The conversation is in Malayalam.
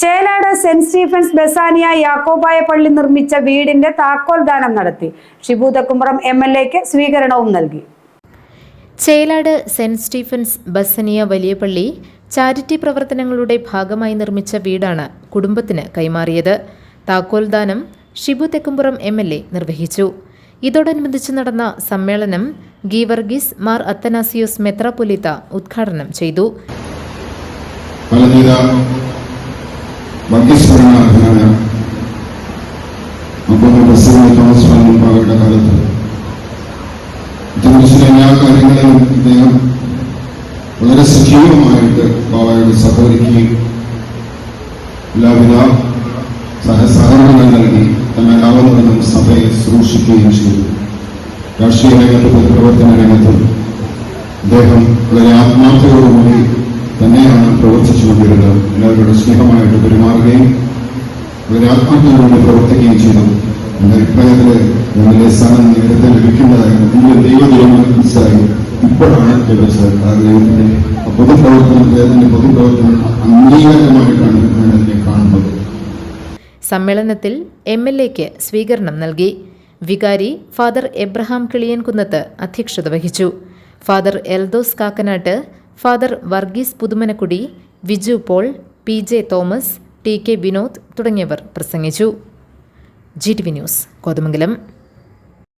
ചേലാട് സെന്റ് സ്റ്റീഫൻസ് ബസാനിയ യാക്കോബായ പള്ളി നിർമ്മിച്ച വീടിന്റെ താക്കോൽദാനം നടത്തി. ഷിബു തെക്കുംപുറം MLAക്ക് സ്വീകരണവും നൽകി. ചേലാട് സെന്റ് സ്റ്റീഫൻസ് ബസാനിയ വലിയ പള്ളി ചാരിറ്റി പ്രവർത്തനങ്ങളുടെ ഭാഗമായി നിർമ്മിച്ച വീടാണ് കുടുംബത്തിന് കൈമാറിയത്. താക്കോൽദാനം ഷിബു തെക്കുംപുറം MLA നിർവഹിച്ചു. ഇതോടനുബന്ധിച്ച് നടന്ന സമ്മേളനം ഗീവർഗീസ് മാർ അത്തനാസിയോസ് മെത്രാപ്പൊലീത്ത ഉദ്ഘാടനം ചെയ്തു. എല്ലാ കാര്യങ്ങളിലും ഇദ്ദേഹം വളരെ സജീവമായിട്ട് ബാബായോട് സഹകരിക്കുകയും എല്ലാവിധ സഹകരണങ്ങൾ നൽകി തന്നെല്ലാവരും സഭയെ സൂക്ഷിക്കുകയും ചെയ്തു. രാഷ്ട്രീയ രംഗത്ത് പൊതുപ്രവർത്തന രംഗത്തും അദ്ദേഹം വളരെ ആത്മാർത്ഥതയോടുകൂടി തന്നെയാണ് പ്രവർത്തിച്ചുകൊണ്ടിരുന്നത്. എല്ലാവരുടെ സ്നേഹമായിട്ട് പെരുമാറുകയും വളരെ ആത്മാർത്ഥതയോടുകൂടി പ്രവർത്തിക്കുകയും ചെയ്തു. എന്റെ അഭിപ്രായത്തില് ഞങ്ങളുടെ സ്ഥാനം നേരത്തെ ലഭിക്കേണ്ടതായിരുന്നു. ഇതിന്റെ ദൈവദൈവം മനസ്സിലായി ഇപ്പോഴാണ് ലഭിച്ചത്. ആ ദൈവത്തിന്റെ പൊതുപ്രവർത്തനം അംഗീകാരമായിട്ടാണ് ഞാൻ അതിനെ കാണുന്നത്. സമ്മേളനത്തിൽ MLAക്ക് സ്വീകരണം നൽകി. വികാരി ഫാദർ എബ്രഹാം കിളിയൻകുന്നത്ത് അധ്യക്ഷത വഹിച്ചു. Father Eldhose Kakkanatt, father Varghese Puthumanakudi, Viju Paul, PJ Thomas, TK Vinod തുടങ്ങിയവർ പ്രസംഗിച്ചു. GTV news Kothamangalam.